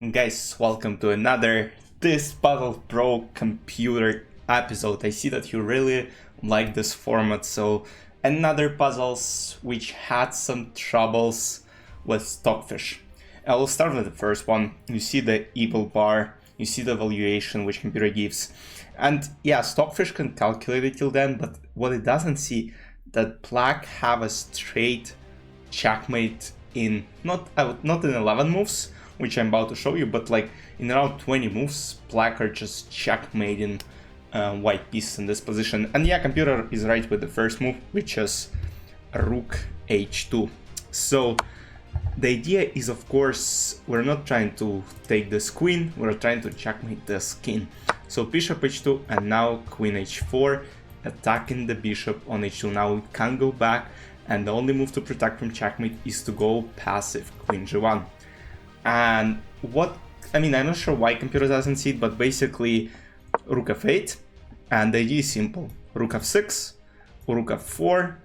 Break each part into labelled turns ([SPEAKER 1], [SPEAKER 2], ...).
[SPEAKER 1] Guys, welcome to another This Puzzle Pro computer episode. I see that you really like this format, so another puzzles which had some troubles with Stockfish. I will start with the first one. You see the evil bar, you see the valuation which computer gives. And yeah, Stockfish can calculate it till then, but what it doesn't see, that black have a straight checkmate in not in 11 moves, which I'm about to show you, but like in around 20 moves, black are just checkmating white pieces in this position. And yeah, computer is right with the first move, which is rook h2. So the idea is, of course, we're not trying to take this queen, we're trying to checkmate this king. So bishop h2 and now queen h4, attacking the bishop on h2. Now it can't go back, and the only move to protect from checkmate is to go passive queen g1. And what, I'm not sure why computer doesn't see it, but basically rook f8, and the idea is simple. Rook f6, rook f4,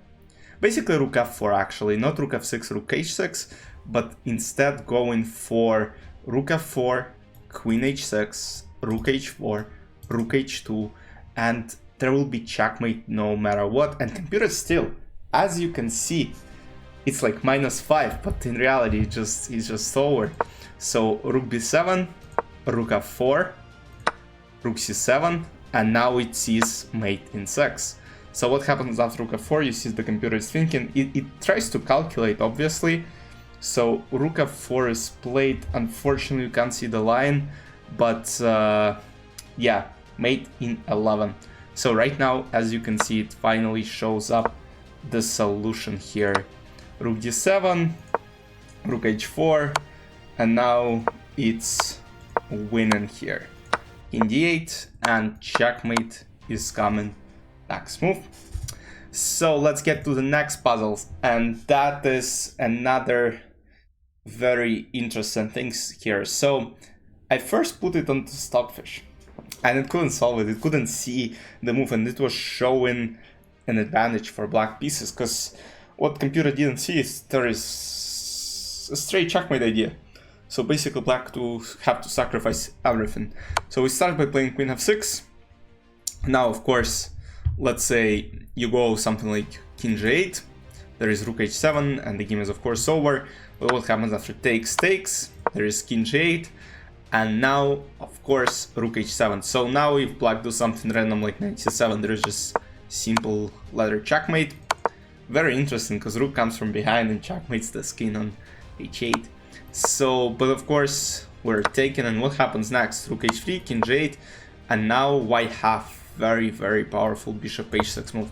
[SPEAKER 1] basically rook f4 actually, not rook f6, rook h6, but instead going for rook f4, queen h6, rook h4, rook h2, and there will be checkmate no matter what. And computer still, as you can see, it's like -5, but in reality it's just forward. So rook b7, rook f4, rook c7, and now it sees mate in 6. So what happens after rook f4? You see the computer is thinking, it tries to calculate, obviously. So rook f4 is played. Unfortunately you can't see the line, but yeah, mate in 11. So right now, as you can see, it finally shows up the solution here. Rook d7, rook h4, and now it's winning here. King d8, and checkmate is coming next move. So let's get to the next puzzles, and that is another very interesting things here. So I first put it onto Stockfish, and it couldn't solve it. It couldn't see the move, and it was showing an advantage for black pieces, because what computer didn't see is there is a straight checkmate idea. So basically black to have to sacrifice everything. So we start by playing queen f6. Now of course, let's say you go something like king g8, there is rook h7, and the game is of course over. But what happens after takes, there is king g8, and now of course rook h7. So now if black do something random like knight c7, there is just simple ladder checkmate. Very interesting, because rook comes from behind and checkmates the king on h8. So, but of course we're taken, and what happens next? Rook h3, king g8, and now white have very powerful bishop h6 move.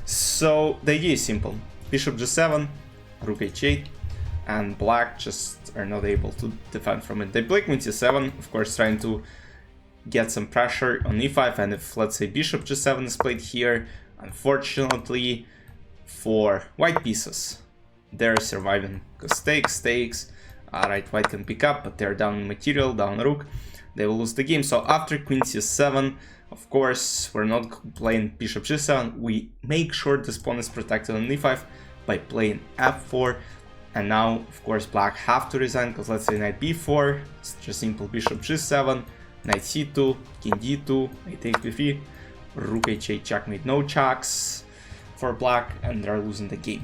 [SPEAKER 1] So the idea is simple: bishop g7, rook h8, and black just are not able to defend from it. They play queen c7, of course trying to get some pressure on e5, and if let's say bishop g7 is played here, unfortunately for white pieces, they're surviving, because takes. Alright, white can pick up, but they're down material, down rook, they will lose the game. So after queen c7, of course, we're not playing bishop g7, we make sure this pawn is protected on e5 by playing f4, and now, of course, black have to resign, because let's say knight b4, it's just simple bishop g7, knight c2, king d2, knight takes b3, rook h8 checkmate, no checks for black, and they're losing the game.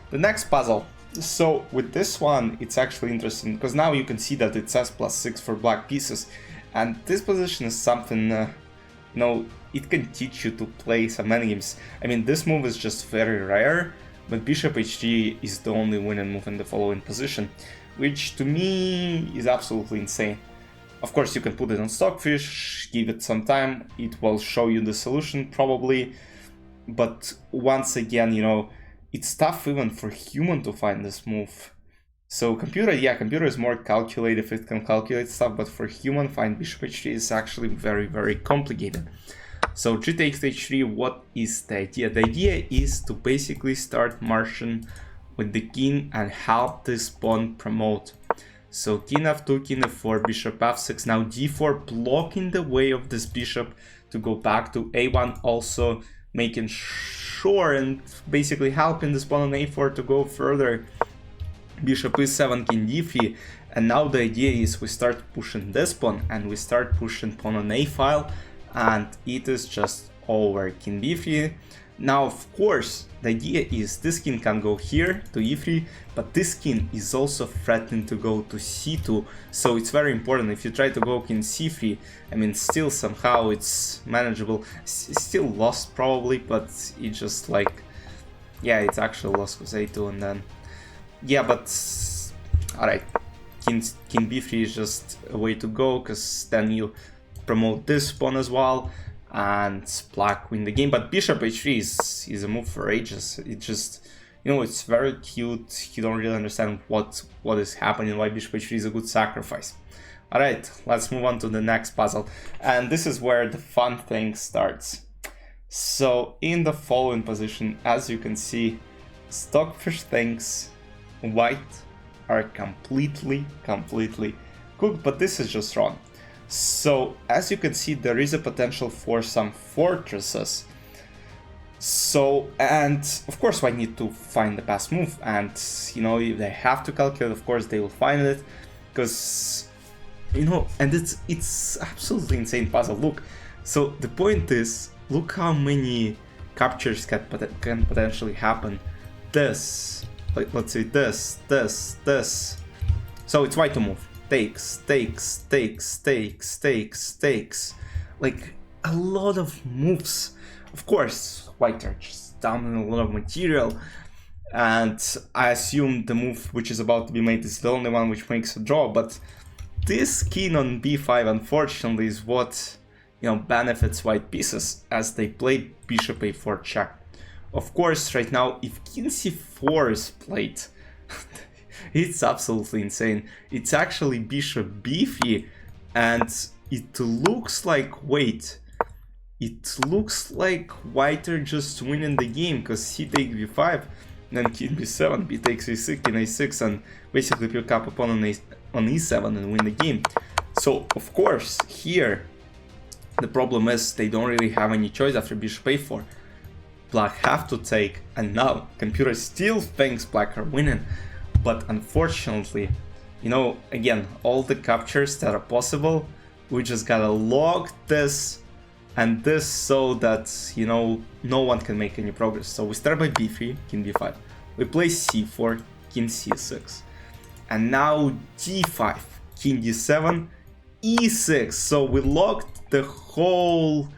[SPEAKER 1] The next puzzle. So with this one, it's actually interesting, because now you can see that it says +6 for black pieces, and this position is something, it can teach you to play some endgames. This move is just very rare, but bishop h3 is the only winning move in the following position, which to me is absolutely insane. Of course, you can put it on Stockfish, give it some time, it will show you the solution probably, but once again, it's tough even for human to find this move. So computer is more calculative, it can calculate stuff, but for human, find bishop h3 is actually very complicated. So g takes h3, what is the idea? The idea is to basically start marching with the king and help this pawn promote. So king f2, king f4, bishop f6, now d4, blocking the way of this bishop to go back to a1, also making sure and basically helping this pawn on a4 to go further. Bishop e7, king d3, And now the idea is we start pushing this pawn and we start pushing pawn on a file, and it is just over. King b3. Now of course the idea is this king can go here to e3, but this king is also threatening to go to c2, so it's very important. If you try to go king c3, I mean, still somehow it's manageable. It's still lost probably, but it's just like, yeah, it's actually lost because a2, and then yeah, but alright, king b3 is just a way to go, because then you promote this pawn as well and black win the game. But bishop h3 is a move for ages. It just, you know, it's very cute. You don't really understand what is happening, why bishop h3 is a good sacrifice. Alright, let's move on to the next puzzle, and this is where the fun thing starts. So in the following position, as you can see, Stockfish thinks white are completely cooked, but this is just wrong. So as you can see, there is a potential for some fortresses. So, and of course white need to find the best move, and you know, if they have to calculate, of course they will find it, because you know, and it's absolutely insane puzzle. Look, so the point is, look how many captures can potentially happen. This, like, let's say this. So it's white to move. Takes. Like, a lot of moves. Of course, white are just down in a lot of material. And I assume the move which is about to be made is the only one which makes a draw. But this king on b5, unfortunately, is what, you know, benefits white pieces, as they played bishop a4 check. Of course, right now, if king c4 is played, it's absolutely insane. It's actually bishop b3, and it looks like, wait, it looks like white are just winning the game, because c takes b5, then king b7, b takes a6, king a6, and basically pick up a pawn on e7 and win the game. So, of course, here, the problem is they don't really have any choice after bishop a4. Black have to take, and now computer still thinks black are winning. But unfortunately, you know, again, all the captures that are possible, we just gotta log this and this so that, you know, no one can make any progress. So we start by b3, king b5. We play c4, king c6. And now d5, king d7, e6. So we locked the whole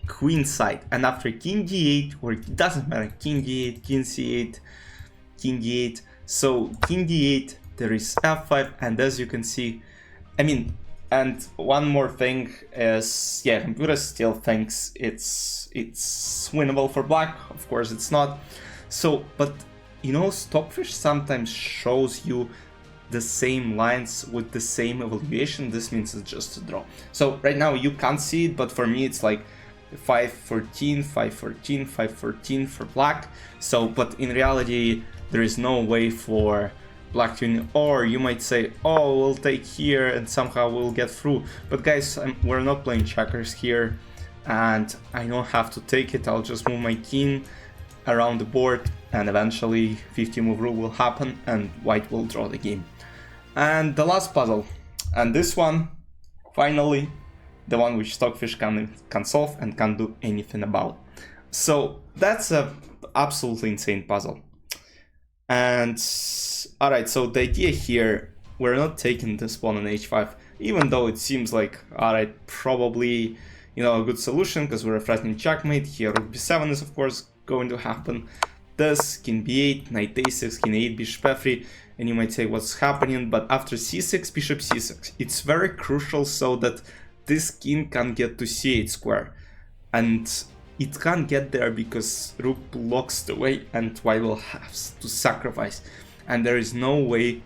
[SPEAKER 1] queen side. And after king d8, or it doesn't matter, king d8, king c8, king d8. So king d8, there is f5, and as you can see, I mean, and one more thing is, yeah, computer still thinks it's winnable for black. Of course it's not. So, but you know, Stockfish sometimes shows you the same lines with the same evaluation. This means it's just a draw. So right now you can't see it, but for me it's like 5-14, 5-14, 5-14 for black. So, but in reality, there is no way for black to win. Or you might say, oh, we'll take here and somehow we'll get through. But guys, we're not playing checkers here, and I don't have to take it. I'll just move my king around the board, and eventually 50 move rule will happen and white will draw the game. And the last puzzle, and this one, finally, the one which Stockfish can solve and can't do anything about. So that's a absolutely insane puzzle. And alright, so the idea here, we're not taking this pawn on h5, even though it seems like, alright, probably, you know, a good solution, because we're threatening checkmate. Here rook b7 is of course going to happen. This, king b8, knight a6, king a8, bishop f3, and you might say what's happening, but after c6, bishop c6, it's very crucial so that this king can get to c8 square, and it can't get there because rook blocks the way and white will have to sacrifice, and there is no way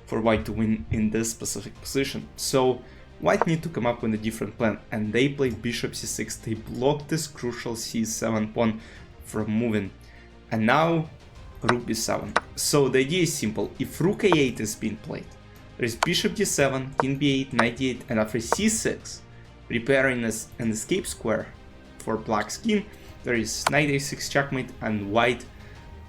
[SPEAKER 1] for white to win in this specific position. So white need to come up with a different plan, and they played bishop c6. They blocked this crucial c7 pawn from moving, and now rook b7. So the idea is simple. If rook a8 is being played, there is bishop d7, king b8, knight d8, and after c6, preparing an escape square for black's king, there is knight a6 checkmate, and white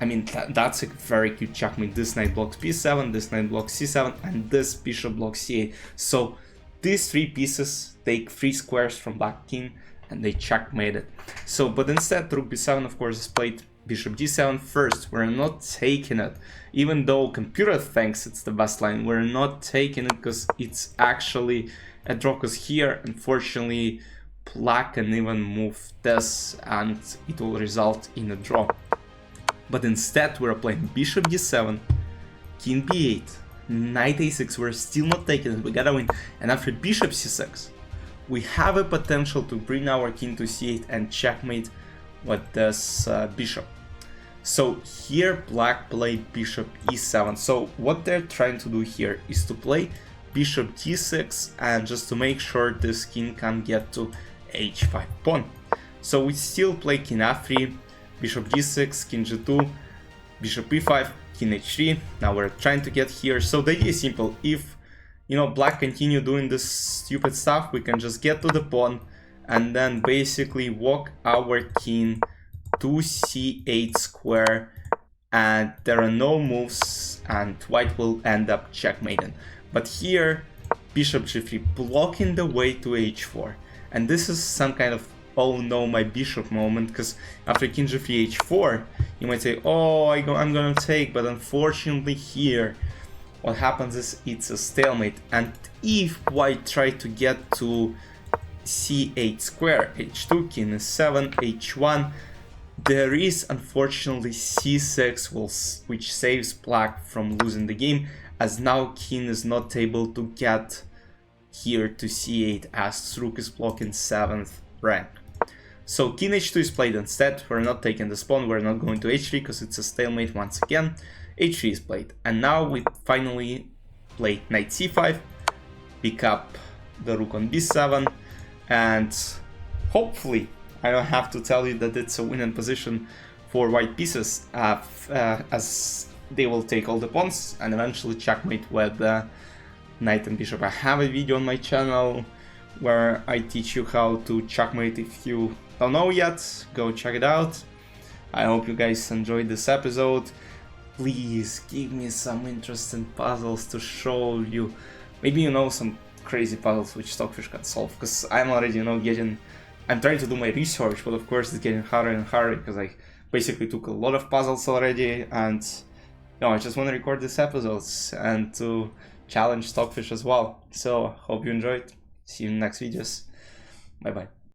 [SPEAKER 1] I mean, that's a very good checkmate. This knight blocks b7, this knight blocks c7, and this bishop blocks c8. So these three pieces take 3 squares from black king, and they checkmate it. So, but instead, rook b7, of course, is played bishop d7 first. We're not taking it. Even though computer thinks it's the best line, we're not taking it because it's actually a draw, because here, unfortunately, black can even move this, and it will result in a draw. But instead, we're playing bishop d7, king b8, knight a6, we're still not taking it, we gotta win. And after bishop c6, we have a potential to bring our king to c8 and checkmate with this bishop. So here black played bishop e7. So what they're trying to do here is to play bishop d6, and just to make sure this king can get to h5 pawn. So we still play king f3, bishop g6, king g2, bishop e5, king h3. Now we're trying to get here. So the idea is simple. If, you know, black continue doing this stupid stuff, we can just get to the pawn and then basically walk our king to c8 square, and there are no moves, and white will end up checkmating. But here, bishop g3 blocking the way to h4, and this is some kind of oh no, my bishop moment, because after king g3 h4, you might say, oh, I'm gonna take, but unfortunately here, what happens is it's a stalemate, and if white try to get to c8 square, h2, king is7, h1, there is unfortunately c6, which saves black from losing the game, as now king is not able to get here to c8 as rook is blocking 7th rank. So king h2 is played instead. We're not taking this pawn, we're not going to h3 because it's a stalemate once again. h3 is played, and now we finally play knight c5, pick up the rook on b7, and hopefully I don't have to tell you that it's a winning position for white pieces, as they will take all the pawns and eventually checkmate with knight and bishop. I have a video on my channel where I teach you how to checkmate. If you don't know yet, go check it out. I hope you guys enjoyed this episode. Please give me some interesting puzzles to show you. Maybe you know some crazy puzzles which Stockfish can solve, because I'm already, you know, I'm trying to do my research, but of course it's getting harder and harder because I basically took a lot of puzzles already, and you know, I just want to record these episodes and to challenge Stockfish as well. So hope you enjoyed. See you in the next videos. Bye bye.